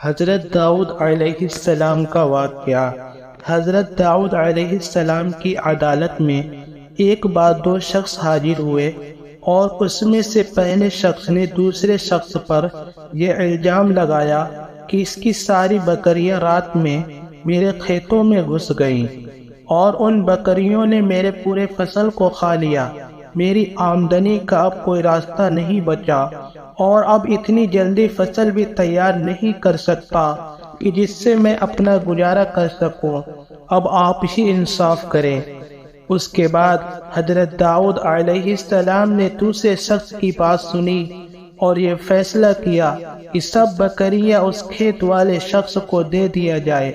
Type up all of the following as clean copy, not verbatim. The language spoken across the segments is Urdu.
حضرت داؤد علیہ السلام کا واقعہ۔ حضرت داؤد علیہ السلام کی عدالت میں ایک بعد دو شخص حاضر ہوئے اور اس میں سے پہلے شخص نے دوسرے شخص پر یہ الزام لگایا کہ اس کی ساری بکریاں رات میں میرے کھیتوں میں گھس گئیں اور ان بکریوں نے میرے پورے فصل کو کھا لیا۔ میری آمدنی کا اب کوئی راستہ نہیں بچا اور اب اتنی جلدی فصل بھی تیار نہیں کر سکتا کہ جس سے میں اپنا گزارا کر سکوں۔ اب آپ ہی انصاف کریں۔ اس کے بعد حضرت داؤد علیہ السلام نے دوسرے شخص کی بات سنی اور یہ فیصلہ کیا کہ سب بکریاں اس کھیت والے شخص کو دے دیا جائے۔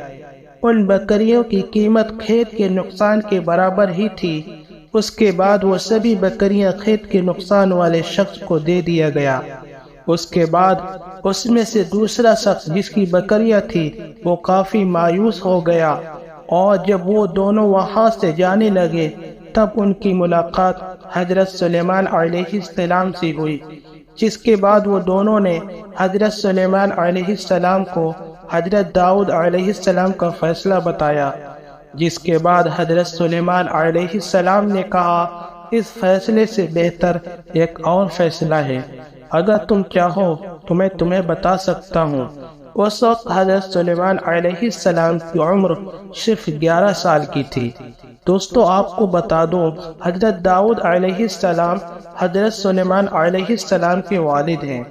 ان بکریوں کی قیمت کھیت کے نقصان کے برابر ہی تھی۔ اس کے بعد وہ سبھی بکریاں کھیت کے نقصان والے شخص کو دے دیا گیا۔ اس کے بعد اس میں سے دوسرا شخص جس کی بکریاں تھی وہ کافی مایوس ہو گیا، اور جب وہ دونوں وہاں سے جانے لگے تب ان کی ملاقات حضرت سلیمان علیہ السلام سے ہوئی، جس کے بعد وہ دونوں نے حضرت سلیمان علیہ السلام کو حضرت داؤد علیہ السلام کا فیصلہ بتایا، جس کے بعد حضرت سلیمان علیہ السلام نے کہا اس فیصلے سے بہتر ایک اور فیصلہ ہے، اگر تم چاہو تو میں تمہیں بتا سکتا ہوں۔ اس وقت حضرت سلیمان علیہ السلام کی عمر صرف 11 سال کی تھی۔ دوستو آپ کو بتا دوں، حضرت داؤد علیہ السلام حضرت سلیمان علیہ السلام کے والد ہیں۔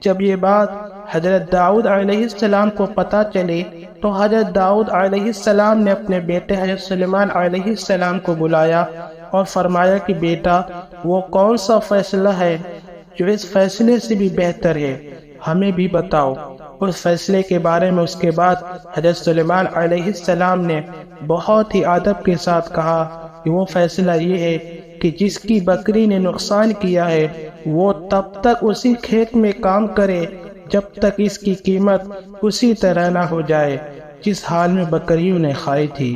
جب یہ بات حضرت داؤد علیہ السلام کو پتہ چلی تو حضرت داؤد علیہ السلام نے اپنے بیٹے حضرت سلیمان علیہ السلام کو بلایا اور فرمایا کہ بیٹا، وہ کون سا فیصلہ ہے جو اس فیصلے سے بھی بہتر ہے، ہمیں بھی بتاؤ۔ اس فیصلے کے بارے میں اس کے بعد حضرت سلیمان علیہ السلام نے بہت ہی ادب کے ساتھ کہا کہ وہ فیصلہ یہ ہے کہ جس کی بکری نے نقصان کیا ہے وہ تب تک اسی کھیت میں کام کرے جب تک اس کی قیمت اسی طرح نہ ہو جائے جس حال میں بکریوں نے کھائی تھی،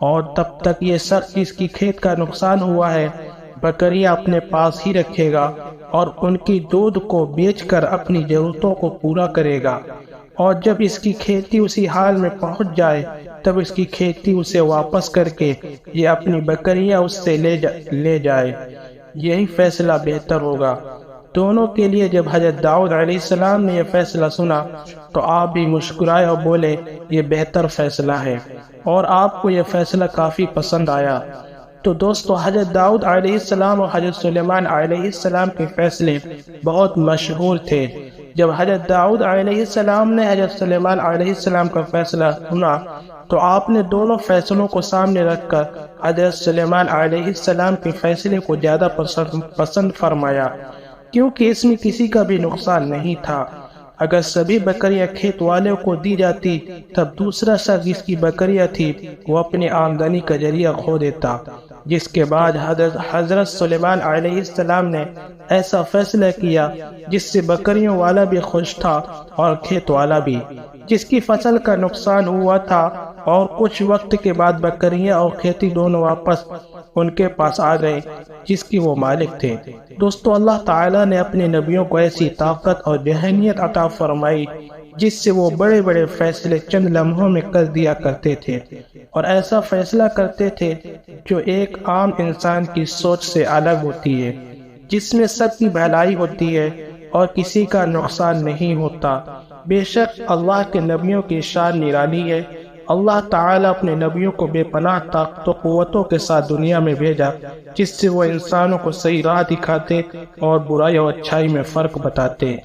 اور تب تک یہ شخص جس کی کھیت کا نقصان ہوا ہے بکریاں اپنے پاس ہی رکھے گا اور ان کی دودھ کو بیچ کر اپنی ضرورتوں کو پورا کرے گا، اور جب اس کی کھیتی اسی حال میں پہنچ جائے تب اس کی کھیتی اسے واپس کر کے یہ اپنی بکریاں اس سے لے جائے۔ یہی فیصلہ بہتر ہوگا دونوں کے لیے۔ جب حضرت داؤد علیہ السلام نے یہ فیصلہ سنا تو آپ بھی مسکرائے اور بولے یہ بہتر فیصلہ ہے، اور آپ کو یہ فیصلہ کافی پسند آیا۔ تو دوستو حضرت داؤد علیہ السلام اور حضرت سلیمان علیہ السلام کے فیصلے بہت مشہور تھے۔ جب حضرت داؤد علیہ السلام نے حضرت سلیمان علیہ السلام کا فیصلہ سنا تو آپ نے دونوں فیصلوں کو سامنے رکھ کر حضرت سلیمان علیہ السلام کے فیصلے کو زیادہ پسند فرمایا، کیونکہ اس میں کسی کا بھی نقصان نہیں تھا۔ اگر سبھی بکریاں کھیت والوں کو دی جاتی تب دوسرا شخص جس کی بکریاں تھی وہ اپنی آمدنی کا ذریعہ کھو دیتا، جس کے بعد حضرت سلیمان علیہ السلام نے ایسا فیصلہ کیا جس سے بکریوں والا بھی خوش تھا اور کھیت والا بھی، جس کی فصل کا نقصان ہوا تھا، اور کچھ وقت کے بعد بکریاں اور کھیتی دونوں واپس ان کے پاس آ گئے جس کی وہ مالک تھے۔ دوستو اللہ تعالیٰ نے اپنے نبیوں کو ایسی طاقت اور ذہنیت عطا فرمائی جس سے وہ بڑے بڑے فیصلے چند لمحوں میں کر دیا کرتے تھے، اور ایسا فیصلہ کرتے تھے جو ایک عام انسان کی سوچ سے الگ ہوتی ہے، جس میں سب کی بھلائی ہوتی ہے اور کسی کا نقصان نہیں ہوتا۔ بے شک اللہ کے نبیوں کی شان نرالی ہے۔ اللہ تعالیٰ اپنے نبیوں کو بے پناہ طاقت و قوتوں کے ساتھ دنیا میں بھیجا جس سے وہ انسانوں کو صحیح راہ دکھاتے اور برائی اور اچھائی میں فرق بتاتے۔